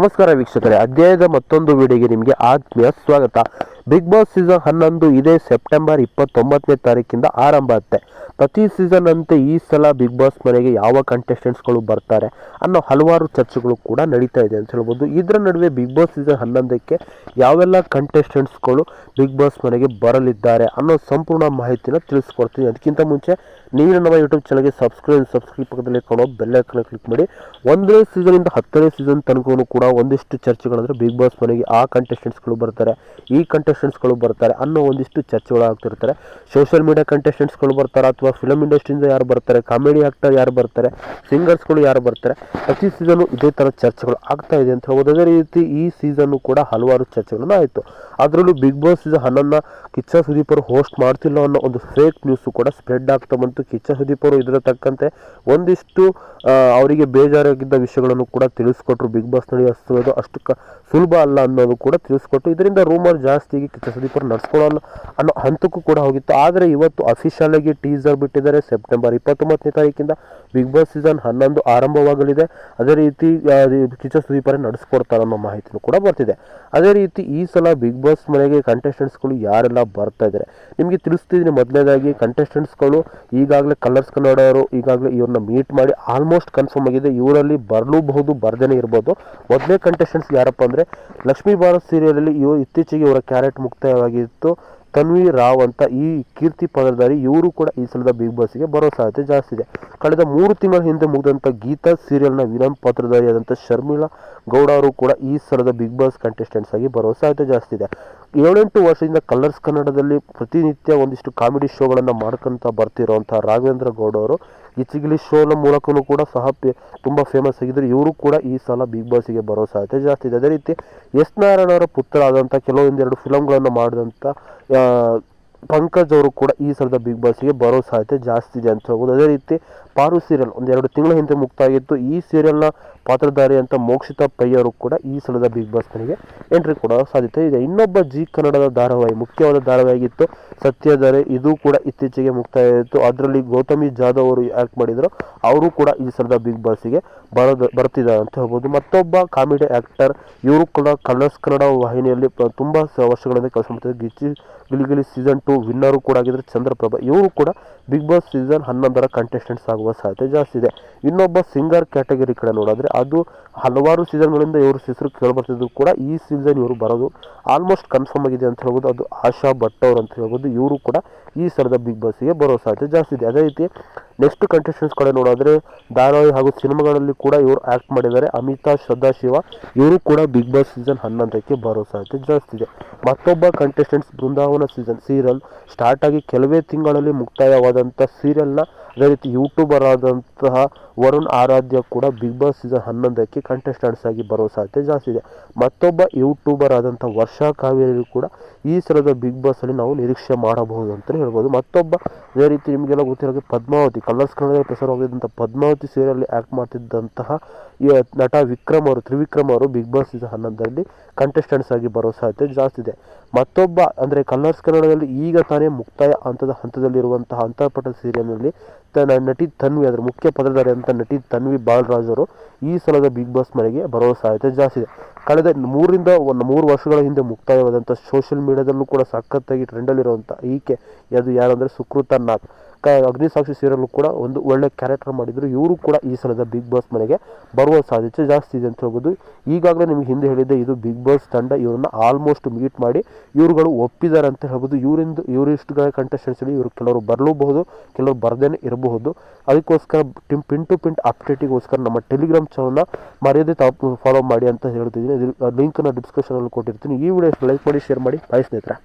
ನಮಸ್ಕಾರ ವೀಕ್ಷಕರೇ, ಅಧ್ಯಾಯದ ಮತ್ತೊಂದು ವಿಡಿಯೋಗೆ ನಿಮಗೆ ಆತ್ಮೀಯ ಸ್ವಾಗತ. ಬಿಗ್ ಬಾಸ್ ಸೀಸನ್ 11 ಇದೇ ಸೆಪ್ಟೆಂಬರ್ 29ನೇ ತಾರೀಕಿಂದ ಆರಂಭ ಆಗುತ್ತೆ. ಪ್ರತಿ ಸೀಸನ್ ಅಂತೆ ಈ ಸಲ ಬಿಗ್ ಬಾಸ್ ಮನೆಗೆ ಯಾವ ಕಂಟೆಸ್ಟೆಂಟ್ಸ್ಗಳು ಬರ್ತಾರೆ ಅನ್ನೋ ಹಲವಾರು ಚರ್ಚೆಗಳು ಕೂಡ ನಡೀತಾ ಇದೆ ಅಂತ ಹೇಳ್ಬೋದು. ಇದರ ನಡುವೆ ಬಿಗ್ ಬಾಸ್ ಸೀಸನ್ 11ಕ್ಕೆ ಯಾವೆಲ್ಲ ಕಂಟೆಸ್ಟೆಂಟ್ಸ್ಗಳು ಬಿಗ್ ಬಾಸ್ ಮನೆಗೆ ಬರಲಿದ್ದಾರೆ ಅನ್ನೋ ಸಂಪೂರ್ಣ ಮಾಹಿತಿನ ತಿಳಿಸ್ಕೊಡ್ತೀನಿ. ಅದಕ್ಕಿಂತ ಮುಂಚೆ ನೀವು ನಮ್ಮ ಯೂಟ್ಯೂಬ್ ಚಾನಲ್ಗೆ ಸಬ್ಸ್ಕ್ರೈಬ್ ಪಕ್ಕದಲ್ಲಿ ಕಾಣೋ ಬೆಲ್ ಐಕಾನ್ ಕ್ಲಿಕ್ ಮಾಡಿ. 1ನೇ ಸೀಸನಿಂದ 10ನೇ ಸೀಸನ್ ತನಕ ಕೂಡ ಒಂದಿಷ್ಟು ಚರ್ಚೆಗಳಂದ್ರೆ ಬಿಗ್ ಬಾಸ್ ಮನೆಗೆ ಆ ಕಂಟೆಸ್ಟೆಂಟ್ಸ್ಗಳು ಬರ್ತಾರೆ, ಈ ಕಂಟೆಸ್ಟೆಂಟ್ಸ್ಗಳು ಬರ್ತಾರೆ ಅನ್ನೋ ಒಂದಿಷ್ಟು ಚರ್ಚೆಗಳು ಆಗ್ತಿರ್ತಾರೆ. ಸೋಷಿಯಲ್ ಮೀಡಿಯಾ ಕಂಟೆಸ್ಟೆಂಟ್ಸ್ಗಳು ಬರ್ತಾರೆ, ಅಥವಾ ಫಿಲಮ್ ಇಂಡಸ್ಟ್ರಿಯಿಂದ ಯಾರು ಬರ್ತಾರೆ, ಕಾಮಿಡಿ ಆಕ್ಟರ್ ಯಾರು ಬರ್ತಾರೆ, ಸಿಂಗರ್ಸ್ಗಳು ಯಾರು ಬರ್ತಾರೆ, ಪ್ರತಿ ಸೀಸನ್ ಇದೇ ಥರ ಚರ್ಚೆಗಳು ಆಗ್ತಾ ಇದೆ ಅಂತ ಹೇಳ್ಬೋದು. ಅದೇ ರೀತಿ ಈ ಸೀಸನ್ ಕೂಡ ಹಲವಾರು ಚರ್ಚೆಗಳನ್ನು ಆಯಿತು. ಅದರಲ್ಲೂ Bigg Boss season 11 Kichcha Sudeep ಅವರು ಹೋಸ್ಟ್ ಮಾಡ್ತಿಲ್ಲ ಅನ್ನೋ ಒಂದು ಫೇಕ್ ನ್ಯೂಸ್ ಕೂಡ ಸ್ಪ್ರೆಡ್ ಆಗ್ತಾ ಬಂತು. ಕಿಚ್ಚ ಸುದೀಪ್ ಅವರು ಇದರ ತಕ್ಕಂತೆ ಒಂದಿಷ್ಟು ಅವರಿಗೆ ಬೇಜಾರಾಗಿದ್ದ ವಿಷಯಗಳನ್ನು ಕೂಡ ತಿಳಿಸ್ಕೊಟ್ರು. ಬಿಗ್ ಬಾಸ್ ನಲ್ಲಿ ಅಷ್ಟು ಸುಲಭ ಅಲ್ಲ ಅನ್ನೋದು ಕೂಡ ತಿಳಿಸ್ಕೊಟ್ಟು, ಇದರಿಂದ ರೂಮರ್ ಜಾಸ್ತಿಯಾಗಿ ಕಿಚ್ಚ ಸುದೀಪ್ ಅವರು ನಡ್ಸ್ಕೊಳ್ಳಲ್ಲ ಅನ್ನೋ ಹಂತಕ್ಕೂ ಕೂಡ ಹೋಗಿತ್ತು. ಆದರೆ ಇವತ್ತು ಅಫಿಷಿಯಲ್ ಆಗಿ ಟೀಸರ್ ಬಿಟ್ಟಿದ್ದಾರೆ. ಸೆಪ್ಟೆಂಬರ್ 29ನೇ ತಾರೀಕಿಂದ ಬಿಗ್ ಬಾಸ್ ಸೀಸನ್ 11 ಆರಂಭವಾಗಲಿದೆ. ಅದೇ ರೀತಿ ಕಿಚ್ಚ ಸುದೀಪ್ ಅವರೇ ನಡೆಸ್ಕೊಡ್ತಾರೆ ಅನ್ನೋ ಮಾಹಿತಿನೂ ಕೂಡ ಬರ್ತಿದೆ. ಅದೇ ರೀತಿ ಈ ಸಲ ಬಿಗ್ ಬಾಸ್ ಮನೆಗೆ ಕಂಟೆಸ್ಟೆಂಟ್ಸ್ಗಳು ಯಾರೆಲ್ಲ ಬರ್ತಾ ಇದ್ದಾರೆ ನಿಮಗೆ ತಿಳಿಸ್ತಿದ್ದೀನಿ. ಮೊದಲನೇದಾಗಿ ಕಂಟೆಸ್ಟೆಂಟ್ಸ್ಗಳು ಈಗಾಗಲೇ ಕಲರ್ಸ್ ಕನ್ನಡ ಅವರು ಈಗಾಗಲೇ ಇವ್ರನ್ನ ಮೀಟ್ ಮಾಡಿ ಆಲ್ಮೋಸ್ಟ್ ಕನ್ಫರ್ಮ್ ಆಗಿದೆ. ಇವರಲ್ಲಿ ಬರಲೂಬಹುದು, ಬರ್ದೇನೆ ಇರ್ಬೋದು. ಮೊದಲನೇ ಕಂಟೆಸ್ಟೆಂಟ್ಸ್ ಯಾರಪ್ಪ ಅಂದರೆ ಲಕ್ಷ್ಮೀ ಭಾರತ್ ಸೀರಿಯಲಲ್ಲಿ ಇತ್ತೀಚೆಗೆ ಇವರ ಕ್ಯಾರೆಟ್ ಮುಕ್ತಾಯವಾಗಿತ್ತು. ತನ್ವಿ ರಾವ್ ಅಂತ ಈ ಕೀರ್ತಿ ಪದರಧಾರಿ ಇವರು ಕೂಡ ಈ ಸಲದ ಬಿಗ್ ಬಾಸ್ಗೆ ಬರೋ ಸಾಧ್ಯತೆ ಜಾಸ್ತಿ ಇದೆ. ಕಳೆದ 3 ತಿಂಗಳ ಹಿಂದೆ ಮುಗಿದಂಥ ಗೀತಾ ಸೀರಿಯಲ್ನ ವಿಲನ್ ಪಾತ್ರಧಾರಿಯಾದಂಥ ಶರ್ಮಿಳಾ ಗೌಡ ಅವರು ಕೂಡ ಈ ಸಲದ ಬಿಗ್ ಬಾಸ್ ಕಂಟೆಸ್ಟೆಂಟ್ಸ್ ಆಗಿ ಬರೋ ಸಾಧ್ಯತೆ ಜಾಸ್ತಿ ಇದೆ. 7-8 ವರ್ಷದಿಂದ ಕಲರ್ಸ್ ಕನ್ನಡದಲ್ಲಿ ಪ್ರತಿನಿತ್ಯ ಒಂದಿಷ್ಟು ಕಾಮಿಡಿ ಶೋಗಳನ್ನು ಮಾಡ್ಕೊಂತ ಬರ್ತಿರೋಂಥ ರಾಘವೇಂದ್ರ ಗೌಡ ಅವರು ಗಿಚ್ಚಿಗಿಲಿ ಶೋನ ಮೂಲಕನೂ ಕೂಡ ಸಹ ತುಂಬ ಫೇಮಸ್ ಆಗಿದ್ರು. ಇವರು ಕೂಡ ಈ ಸಲ ಬಿಗ್ ಬಾಸ್ಗೆ ಬರೋ ಸಾಧ್ಯತೆ ಜಾಸ್ತಿ ಇದೆ. ಅದೇ ರೀತಿ ಎಸ್ ನಾರಾಯಣ ಅವರ ಪುತ್ರ ಆದಂಥ ಕೆಲವೊಂದೆರಡು ಫಿಲಮ್ಗಳನ್ನು ಮಾಡಿದಂಥ ಪಂಕಜ್ ಅವರು ಕೂಡ ಈ ಸಲದ ಬಿಗ್ ಬಾಸ್ಗೆ ಬರೋ ಸಾಧ್ಯತೆ ಜಾಸ್ತಿ ಇದೆ ಅಂತ ಹೇಳ್ಬೋದು. ಅದೇ ರೀತಿ ಪಾರು ಸೀರಿಯಲ್ 1-2 ತಿಂಗಳ ಹಿಂದೆ ಮುಕ್ತಾಗಿತ್ತು. ಈ ಸೀರಿಯಲ್ನ ಪಾತ್ರಧಾರಿ ಅಂತ ಮೋಕ್ಷಿತಾ ಪೈ ಅವರು ಕೂಡ ಈ ಸಲದ ಬಿಗ್ ಬಾಸ್ ಮನೆಗೆ ಎಂಟ್ರಿ ಕೊಡೋ ಸಾಧ್ಯತೆ ಇದೆ. ಇನ್ನೊಬ್ಬ ಜಿ ಕನ್ನಡದ ಧಾರಾವಾಹಿ, ಮುಖ್ಯವಾದ ಧಾರಾವಾಹಿಗಿತ್ತು ಸತ್ಯಧಾರೆ, ಇದು ಕೂಡ ಇತ್ತೀಚೆಗೆ ಮುಕ್ತಾಯ ಆಯಿತು. ಅದರಲ್ಲಿ ಗೌತಮಿ ಜಾಧವ್ ಅವರು ಆ್ಯಕ್ಟ್ ಮಾಡಿದರು. ಅವರು ಕೂಡ ಈ ಸಲದ ಬಿಗ್ ಬಾಸ್ಗೆ ಬರ್ತಿದ್ದಾರೆ ಅಂತ ಹೇಳ್ಬೋದು. ಮತ್ತೊಬ್ಬ ಕಾಮಿಡಿ ಆ್ಯಕ್ಟರ್, ಇವರು ಕೂಡ ಕಲರ್ಸ್ ಕನ್ನಡ ವಾಹಿನಿಯಲ್ಲಿ ತುಂಬ ವರ್ಷಗಳಿಂದ ಕೆಲಸ ಮಾಡ್ತಿದ್ದಾರೆ. ಗಿಲಿಗಿಲಿ ಸೀಸನ್ 2 ವಿನ್ನರು ಕೂಡ ಆಗಿದ್ರೆ ಚಂದ್ರಪ್ರಭಾ, ಇವರು ಕೂಡ ಬಿಗ್ ಬಾಸ್ ಸೀಸನ್ 11 ಕಂಟೆಸ್ಟೆಂಟ್ಸ್ ಆಗುವ ಸಾಧ್ಯತೆ ಜಾಸ್ತಿ ಇದೆ. ಇನ್ನೊಬ್ಬ ಸಿಂಗರ್ ಕ್ಯಾಟಗರಿ ಕಡೆ ನೋಡಿದ್ರೆ ಅದು ಹಲವಾರು ಸೀಸನ್ಗಳಿಂದ ಇವರು ಹೆಸರು ಕೇಳಿಬರ್ತಿದ್ರು ಕೂಡ ಈ ಸೀಸನ್ ಇವರು ಬರೋದು ಆಲ್ಮೋಸ್ಟ್ ಕನ್ಫರ್ಮ್ ಆಗಿದೆ ಅಂತ ಹೇಳ್ಬೋದು. ಅದು ಆಶಾ ಭಟ್ ಅವರು ಅಂತ ಹೇಳ್ಬೋದು. ಇವರು ಕೂಡ ಈ ಸಲದ ಬಿಗ್ ಬಾಸ್ಗೆ ಬರೋ ಸಾಧ್ಯತೆ ಜಾಸ್ತಿ ಇದೆ. ಅದೇ ರೀತಿ ನೆಕ್ಸ್ಟ್ ಕಂಟೆಸ್ಟೆಂಟ್ಸ್ ಕಡೆ ನೋಡಿದ್ರೆ ಧಾರಾವಾಹಿ ಹಾಗೂ ಸಿನಿಮಾಗಳಲ್ಲಿ ಕೂಡ ಇವರು ಆ್ಯಕ್ಟ್ ಮಾಡಿದ್ದಾರೆ. ಅಮಿತಾ ಶ್ರದ್ಧಾಶಿವ, ಇವರು ಕೂಡ ಬಿಗ್ ಬಾಸ್ ಸೀಸನ್ 11ಕ್ಕೆ ಬರೋ ಸಾಧ್ಯತೆ ಜಾಸ್ತಿ ಇದೆ. ಮತ್ತೊಬ್ಬ ಕಂಟೆಸ್ಟೆಂಟ್ಸ್ ಬೃಂದಾವನ ಸೀರಿಯಲ್ ಸ್ಟಾರ್ಟ್ ಆಗಿ ಕೆಲವೇ ತಿಂಗಳಲ್ಲಿ ಮುಕ್ತಾಯವಾದಂಥ ಸೀರಿಯಲ್ನ ಅದೇ ರೀತಿ ಯೂಟ್ಯೂಬರ್ ಆದಂತಹ ವರುಣ್ ಆರಾಧ್ಯ ಕೂಡ ಬಿಗ್ ಬಾಸ್ ಸೀಸನ್ 11ಕ್ಕೆ ಕಂಟೆಸ್ಟೆಂಟ್ಸ್ ಆಗಿ ಬರೋ ಸಾಧ್ಯತೆ ಜಾಸ್ತಿ ಇದೆ. ಮತ್ತೊಬ್ಬ ಯೂಟ್ಯೂಬರ್ ಆದಂಥ ವರ್ಷಾ ಕಾವೇರಿ ಕೂಡ ಈ ಸಲದ ಬಿಗ್ ಬಾಸ್ ಅಲ್ಲಿ ನಾವು ನಿರೀಕ್ಷೆ ಮಾಡಬಹುದು ಅಂತಲೇ ಹೇಳ್ಬೋದು. ಮತ್ತೊಬ್ಬ ಅದೇ ರೀತಿ ನಿಮಗೆಲ್ಲ ಗೊತ್ತಿರೋ ಪದ್ಮಾವತಿ, ಕಲರ್ಸ್ ಕನ್ನಡದಲ್ಲಿ ಪ್ರಸಾರವಾಗಿದ್ದಂಥ ಪದ್ಮಾವತಿ ಸೀರಿಯಲ್ ಆ್ಯಕ್ಟ್ ಮಾಡ್ತಿದ್ದಂತಹ ಈ ನಟ ತ್ರಿವಿಕ್ರಮ್ ಅವರು ಬಿಗ್ ಬಾಸ್ ಸೀಸನ್ 11ರಲ್ಲಿ ಕಂಟೆಸ್ಟೆಂಟ್ಸ್ ಆಗಿ ಬರೋ ಸಾಧ್ಯತೆ ಜಾಸ್ತಿ ಇದೆ. ಮತ್ತೊಬ್ಬ ಅಂದರೆ ಕಲರ್ಸ್ ಕನ್ನಡದಲ್ಲಿ ಈಗ ತಾನೇ ಮುಕ್ತಾಯ ಹಂತದಲ್ಲಿರುವಂತಹ ಅಂತರ್ಪಟ ಸೀರಿಯಲ್ನಲ್ಲಿ ನಟಿ ತನ್ವಿ, ಅದರ ಮುಖ್ಯ ಪದಧಾರಿ ಅಂತ ನಟಿ ತನ್ವಿ ಬಾಲರಾಜ್ ಅವರು ಈ ಸಲದ ಬಿಗ್ ಬಾಸ್ ಮನೆಗೆ ಬರೋ ಸಾಧ್ಯತೆ ಜಾಸ್ತಿ ಇದೆ. ಕಳೆದ 3 ವರ್ಷಗಳ ಹಿಂದೆ ಮುಕ್ತಾಯವಾದಂಥ ಸೋಷಿಯಲ್ ಮೀಡಿಯಾದಲ್ಲೂ ಕೂಡ ಸಖತ್ತಾಗಿ ಟ್ರೆಂಡಲ್ಲಿರುವಂಥ ಈಕೆ, ಅದು ಯಾರಂದರೆ ಸುಕೃತ ನಾಗ್, ಅಗ್ನಿಸಾಕ್ಷಿ ಸೀರಿಯಲ್ ಕೂಡ ಒಂದು ಒಳ್ಳೆ ಕ್ಯಾರೆಕ್ಟರ್ ಮಾಡಿದ್ರು. ಇವರು ಕೂಡ ಈ ಸಲದ ಬಿಗ್ ಬಾಸ್ ಮನೆಗೆ ಬರುವ ಸಾಧ್ಯತೆ ಜಾಸ್ತಿ ಇದೆ ಅಂತ ಹೇಳ್ಬೋದು. ಈಗಾಗಲೇ ನಿಮ್ಗೆ ಹಿಂದೆ ಹೇಳಿದ್ದೆ, ಇದು ಬಿಗ್ ಬಾಸ್ ತಂಡ ಇವ್ರನ್ನ ಆಲ್ಮೋಸ್ಟ್ ಮೀಟ್ ಮಾಡಿ ಇವ್ರುಗಳು ಒಪ್ಪಿದ್ದಾರೆ ಅಂತ ಹೇಳ್ಬೋದು. ಇವರಿಷ್ಟು ಕಂಟೆಸ್ಟೆಂಟ್ಸ್ ಇವರು ಕೆಲವರು ಬರಲೂಬಹುದು, ಕೆಲವರು ಬರ್ದೇನೆ ಇರಬಹುದು. ಅದಕ್ಕೋಸ್ಕರ ಪಿನ್ ಟು ಪಿನ್ ಅಪ್ಡೇಟಿಗೋಸ್ಕರ ನಮ್ಮ ಟೆಲಿಗ್ರಾಮ್ ಚಾನಲ್ನ ಮರ್ಯಾದೆ ಫಾಲೋ ಮಾಡಿ ಅಂತ ಹೇಳ್ತಿದ್ದೀನಿ. ಲಿಂಕ್ನ ಡಿಸ್ಕ್ರಿಪ್ಷನಲ್ಲಿ ಕೊಟ್ಟಿರ್ತೀನಿ. ಈ ವಿಡಿಯೋ ಲೈಕ್ ಮಾಡಿ, ಶೇರ್ ಮಾಡಿ. ಬಾಯ್ ಸ್ನೇಹಿತರೆ.